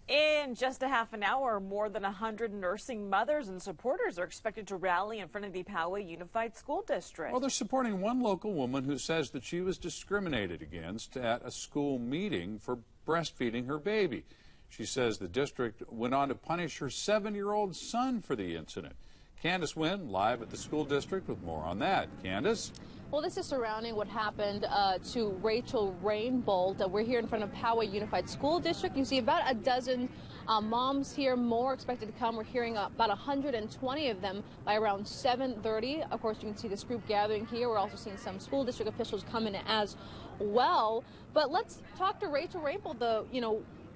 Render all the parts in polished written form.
In just a half an hour, more than 100 nursing mothers and supporters are expected to rally in front of the Poway Unified School District. Well, they're supporting one local woman who says that she was discriminated against at a school meeting for breastfeeding her baby. She says the district went on to punish her 7-year-old son for the incident. Candace Wynn, live at the school district with more on that. Candace? Well, this is surrounding what happened to Rachel Rainbolt. We're here in front of Poway Unified School District. You see about a dozen moms here, more expected to come. We're hearing about 120 of them by around 7:30. Of course, you can see this group gathering here. We're also seeing some school district officials come in as well. But let's talk to Rachel Rainbolt,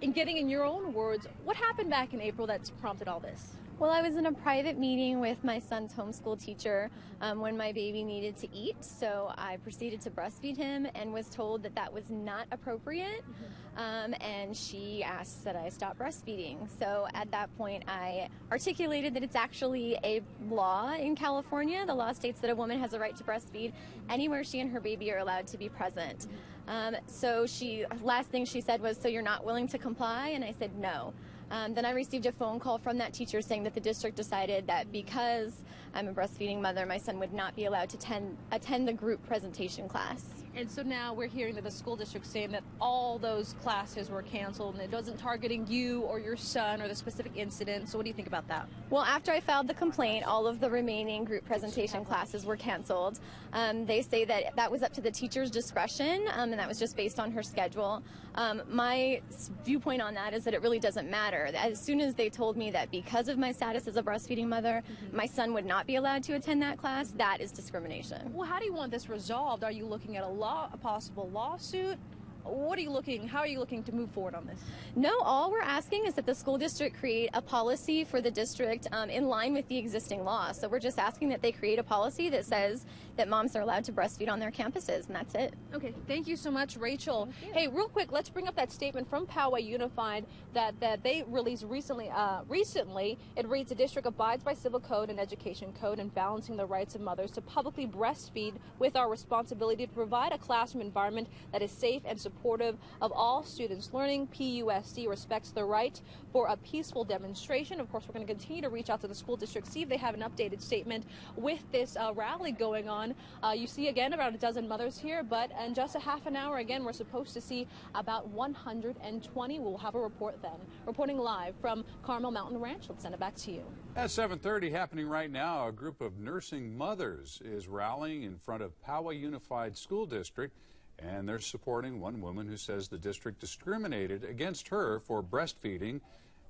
in getting in your own words, what happened back in April that's prompted all this? Well, I was in a private meeting with my son's homeschool teacher when my baby needed to eat, so I proceeded to breastfeed him and was told that that was not appropriate, and she asked that I stop breastfeeding. So at that point, I articulated that it's actually a law in California. The law states that a woman has a right to breastfeed anywhere she and her baby are allowed to be present. So last thing she said was, "So you're not willing to comply?" And I said no. Then I received a phone call from that teacher saying that the district decided that because I'm a breastfeeding mother, my son would not be allowed to attend the group presentation class. And so now we're hearing that the school district saying that all those classes were canceled and it wasn't targeting you or your son or the specific incident. So what do you think about that? Well, after I filed the complaint, all of the remaining group presentation classes were canceled. They say that that was up to the teacher's discretion, and that was just based on her schedule. My viewpoint on that is that it really doesn't matter. As soon as they told me that because of my status as a breastfeeding mother, my son would not be allowed to attend that class, that is discrimination. Well, how do you want this resolved? Are you looking at a possible lawsuit? What are you looking? How are you looking to move forward on this? No, all we're asking is that the school district create a policy for the district in line with the existing law. So we're just asking that they create a policy that says that moms are allowed to breastfeed on their campuses, and that's it. Okay, thank you so much, Rachel. Hey, real quick, let's bring up that statement from Poway Unified that they released recently. It reads, the district abides by civil code and education code and balancing the rights of mothers to publicly breastfeed with our responsibility to provide a classroom environment that is safe and supportive of all students learning. PUSD respects the right for a peaceful demonstration. Of course, we're going to continue to reach out to the school district, see if they have an updated statement with this rally going on. You see, again, about a dozen mothers here, but in just a half an hour, again, we're supposed to see about 120. We'll have a report then. Reporting live from Carmel Mountain Ranch. Let's send it back to you. At 7:30, happening right now, a group of nursing mothers is rallying in front of Poway Unified School District. And they're supporting one woman who says the district discriminated against her for breastfeeding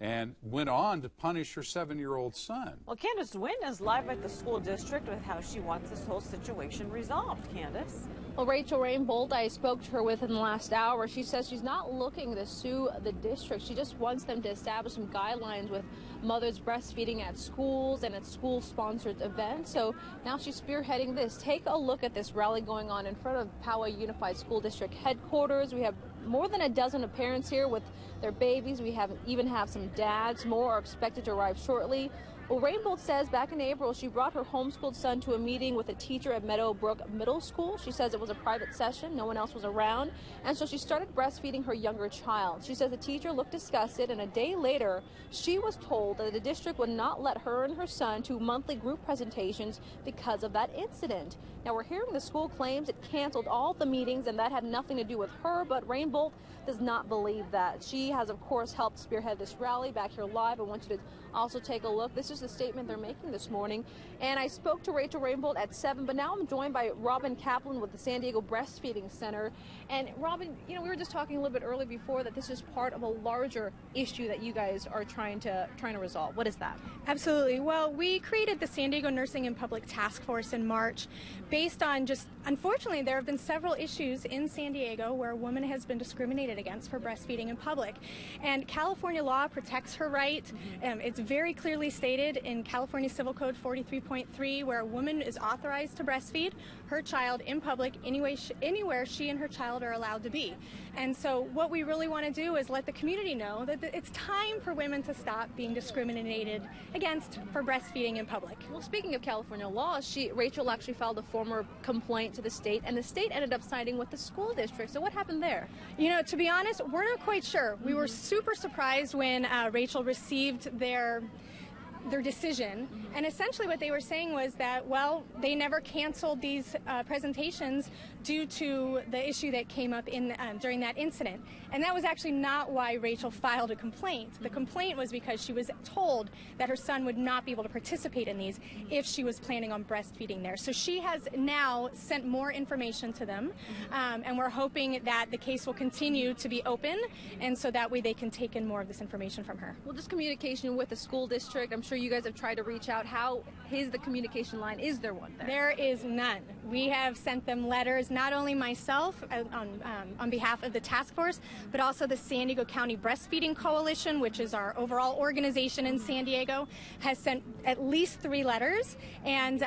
and went on to punish her 7-year-old son. Well, Candace Wynn is live at the school district with how she wants this whole situation resolved. Candace? Well, Rachel Rainbolt, I spoke to her within the last hour. She says she's not looking to sue the district. She just wants them to establish some guidelines with mothers breastfeeding at schools and at school-sponsored events. So now she's spearheading this. Take a look at this rally going on in front of Poway Unified School District headquarters. We have more than a dozen of parents here with their babies. We even have some dads. More are expected to arrive shortly. Well, Rainbolt says back in April, she brought her homeschooled son to a meeting with a teacher at Meadowbrook Middle School. She says it was a private session. No one else was around. And so she started breastfeeding her younger child. She says the teacher looked disgusted, and a day later, she was told that the district would not let her and her son to monthly group presentations because of that incident. Now, we're hearing the school claims it canceled all the meetings, and that had nothing to do with her, but Rainbolt does not believe that. She has, of course, helped spearhead this rally back here live. I want you to also take a look. This is the statement they're making this morning. And I spoke to Rachel Rainbolt at 7, but now I'm joined by Robin Kaplan with the San Diego Breastfeeding Center. And Robin, we were just talking a little bit earlier before that this is part of a larger issue that you guys are trying to resolve. What is that? Absolutely. Well, we created the San Diego Nursing in Public Task Force in March based on unfortunately, there have been several issues in San Diego where a woman has been discriminated against for breastfeeding in public. And California law protects her right. It's very clearly stated stated in California Civil Code 43.3, where a woman is authorized to breastfeed her child in public anywhere she and her child are allowed to be. And so what we really want to do is let the community know that it's time for women to stop being discriminated against for breastfeeding in public. Well, speaking of California law, Rachel actually filed a formal complaint to the state, and the state ended up siding with the school district. So what happened there? You know, to be honest, we're not quite sure. We were super surprised when Rachel received their decision, and essentially what they were saying was that, well, they never canceled these presentations due to the issue that came up during that incident. And that was actually not why Rachel filed a complaint. The complaint was because she was told that her son would not be able to participate in these if she was planning on breastfeeding there. So she has now sent more information to them, and we're hoping that the case will continue to be open, and so that way they can take in more of this information from her. Well, just communication with the school district. I'm sure you guys have tried to reach out. How is the communication line? Is there one there? There is none. We have sent them letters, not only myself on behalf of the task force, but also the San Diego County Breastfeeding Coalition, which is our overall organization in San Diego, has sent at least 3 letters, and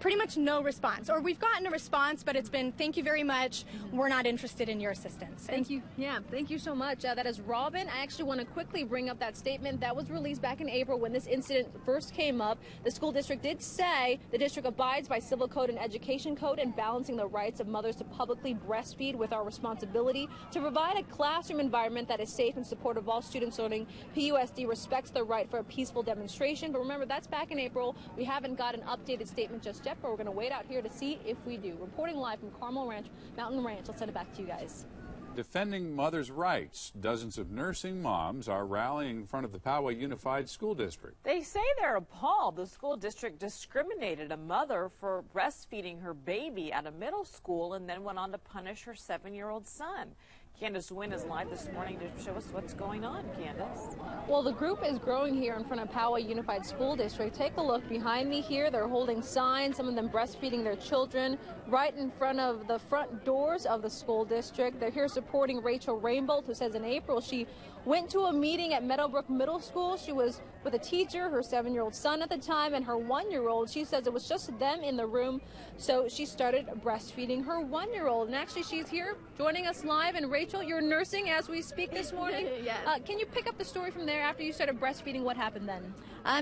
pretty much no response. Or we've gotten a response, but it's been, thank you very much, we're not interested in your assistance. Thank you. Yeah, thank you so much. That is Robin. I actually want to quickly bring up that statement that was released back in April when this incident first came up. The school district did say the district abides by Civil Code and Education Code and balancing the rights of mothers to publicly breastfeed with our responsibility to provide a classroom environment that is safe and supportive of all students learning. PUSD respects the right for a peaceful demonstration. But remember, that's back in April. We haven't got an updated statement just yet, but we're going to wait out here to see if we do. Reporting live from Carmel Ranch, Mountain Ranch. I'll send it back to you guys. Defending mothers' rights, dozens of nursing moms are rallying in front of the Poway Unified School District. They say they're appalled the school district discriminated a mother for breastfeeding her baby at a middle school and then went on to punish her 7-year-old son. Candace Wynn is live this morning to show us what's going on. Candace. Well, the group is growing here in front of Poway Unified School District. Take a look behind me here. They're holding signs, some of them breastfeeding their children right in front of the front doors of the school district. They're here supporting Rachel Rainbolt, who says in April she went to a meeting at Meadowbrook Middle School. She was with a teacher, her 7-year-old son at the time, and her 1-year-old. She says it was just them in the room, so she started breastfeeding her 1-year-old. And actually, she's here joining us live. And Rachel, you're nursing as we speak this morning. Yes. Can you pick up the story from there after you started breastfeeding? What happened then?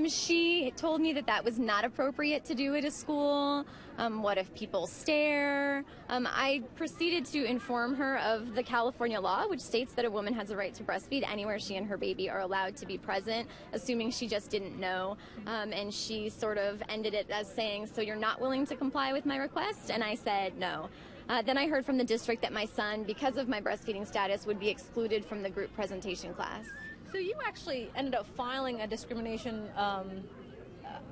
She told me that was not appropriate to do at a school. What if people stare? I proceeded to inform her of the California law, which states that a woman has a right to breastfeed anywhere she and her baby are allowed to be present, assuming she just didn't know. And she sort of ended it as saying, so you're not willing to comply with my request? And I said no. Then I heard from the district that my son, because of my breastfeeding status, would be excluded from the group presentation class. So you actually ended up filing a discrimination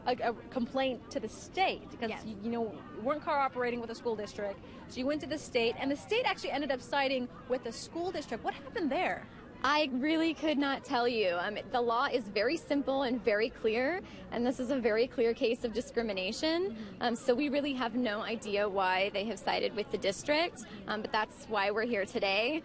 a complaint to the state because Yes. you weren't cooperating with the school district. So you went to the state, and the state actually ended up siding with the school district. What happened there? I really could not tell you. The law is very simple and very clear, and this is a very clear case of discrimination. So we really have no idea why they have sided with the district, but that's why we're here today.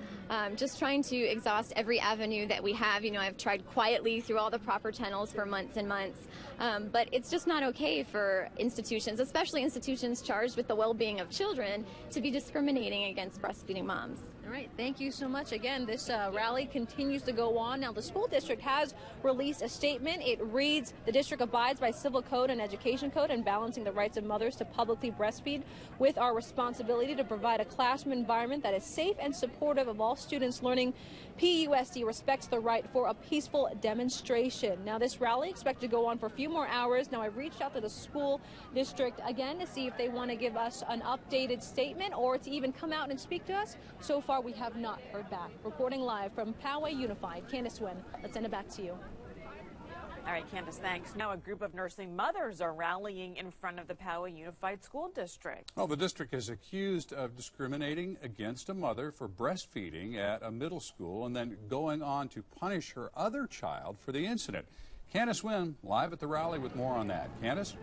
Just trying to exhaust every avenue that we have. I've tried quietly through all the proper channels for months and months, but it's just not okay for institutions, especially institutions charged with the well-being of children, to be discriminating against breastfeeding moms. All right, thank you so much. Again, this rally continues to go on. Now, the school district has released a statement. It reads, the district abides by Civil Code and Education Code and balancing the rights of mothers to publicly breastfeed with our responsibility to provide a classroom environment that is safe and supportive of all students learning. PUSD respects the right for a peaceful demonstration. Now, this rally expected to go on for a few more hours. Now, I've reached out to the school district again to see if they want to give us an updated statement or to even come out and speak to us. So far, we have not heard back. Reporting live from Poway Unified, Candace Wynn. Let's send it back to you. All right, Candace, thanks. Now a group of nursing mothers are rallying in front of the Poway Unified School District. Well, the district is accused of discriminating against a mother for breastfeeding at a middle school and then going on to punish her other child for the incident. Candace Wynn, live at the rally with more on that. Candace?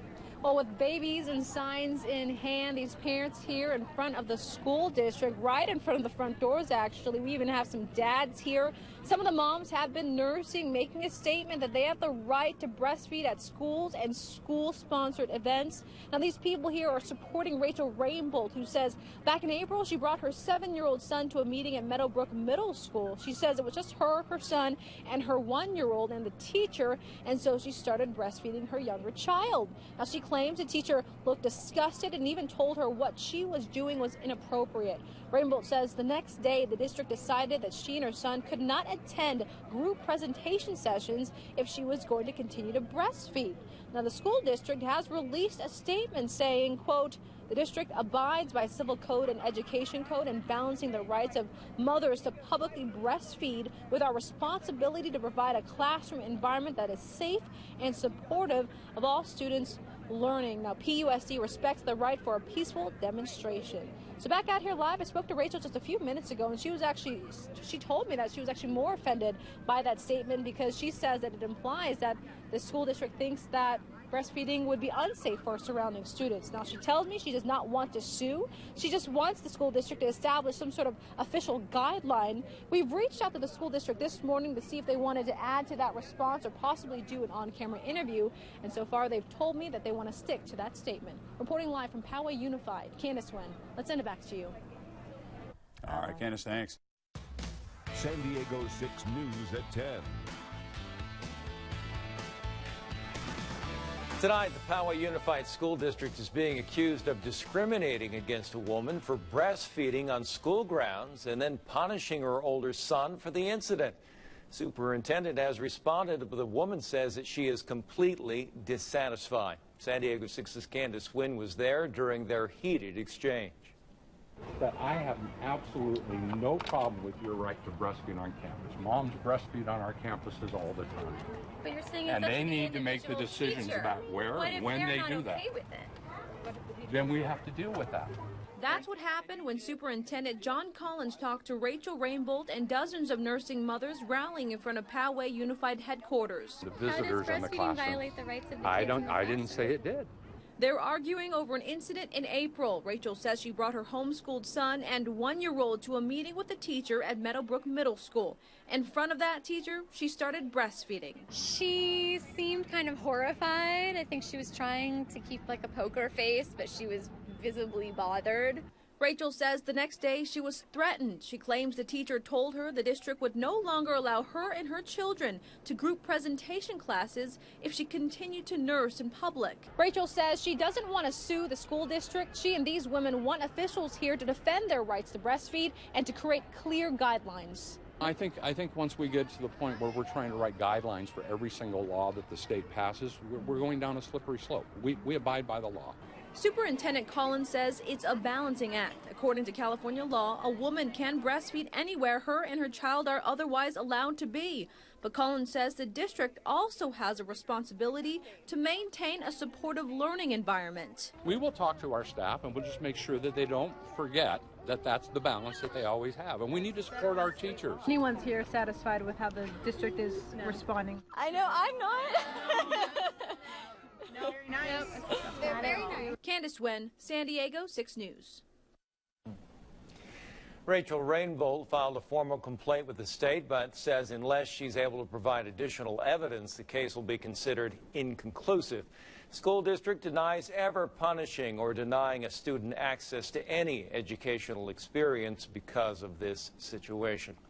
Well, with babies and signs in hand, these parents here in front of the school district, right in front of the front doors, actually. We even have some dads here. Some of the moms have been nursing, making a statement that they have the right to breastfeed at schools and school-sponsored events. Now, these people here are supporting Rachel Rainbolt, who says back in April, she brought her 7-year-old son to a meeting at Meadowbrook Middle School. She says it was just her son, and her 1-year-old and the teacher, and so she started breastfeeding her younger child. Now, she claims the teacher looked disgusted and even told her what she was doing was inappropriate. Rainbolt says the next day the district decided that she and her son could not attend group presentation sessions if she was going to continue to breastfeed. Now, the school district has released a statement saying, quote, the district abides by civil code and education code and balancing the rights of mothers to publicly breastfeed with our responsibility to provide a classroom environment that is safe and supportive of all students learning. Now, PUSD respects the right for a peaceful demonstration. So back out here live, I spoke to Rachel just a few minutes ago, and she told me that she was actually more offended by that statement because she says that it implies that the school district thinks that breastfeeding would be unsafe for surrounding students. Now, she tells me she does not want to sue. She just wants the school district to establish some sort of official guideline. We've reached out to the school district this morning to see if they wanted to add to that response or possibly do an on-camera interview. And so far, they've told me that they want to stick to that statement. Reporting live from Poway Unified, Candace Wynn. Let's send it back to you. All right, Candace, thanks. San Diego 6 News at 10. Tonight, the Poway Unified School District is being accused of discriminating against a woman for breastfeeding on school grounds and then punishing her older son for the incident. Superintendent has responded, but the woman says that she is completely dissatisfied. San Diego 6's Candace Wynn was there during their heated exchange. That I have absolutely no problem with your right to breastfeed on campus. Moms breastfeed on our campuses all the time. But you're saying and they need to make the decisions about where and when they do that. Then we have to deal with that. That's what happened when Superintendent John Collins talked to Rachel Rainbolt and dozens of nursing mothers rallying in front of Poway Unified headquarters. The visitors in the classroom. Violate the rights of the I didn't say it did. They're arguing over an incident in April. Rachel says she brought her homeschooled son and 1-year-old to a meeting with the teacher at Meadowbrook Middle School. In front of that teacher, she started breastfeeding. She seemed kind of horrified. I think she was trying to keep like a poker face, but she was visibly bothered. Rachel says the next day she was threatened. She claims the teacher told her the district would no longer allow her and her children to group presentation classes if she continued to nurse in public. Rachel says she doesn't want to sue the school district. She and these women want officials here to defend their rights to breastfeed and to create clear guidelines. I think once we get to the point where we're trying to write guidelines for every single law that the state passes, we're going down a slippery slope. We abide by the law. Superintendent Collins says it's a balancing act. According to California law, a woman can breastfeed anywhere her and her child are otherwise allowed to be. But Collins says the district also has a responsibility to maintain a supportive learning environment. We will talk to our staff and we'll just make sure that they don't forget that that's the balance that they always have. And we need to support our teachers. Anyone's here satisfied with how the district is responding? I know I'm not. Very nice. They're very nice. Candace Wynn, San Diego 6 News. Rachel Rainbolt filed a formal complaint with the state, but says unless she's able to provide additional evidence, the case will be considered inconclusive. School district denies ever punishing or denying a student access to any educational experience because of this situation.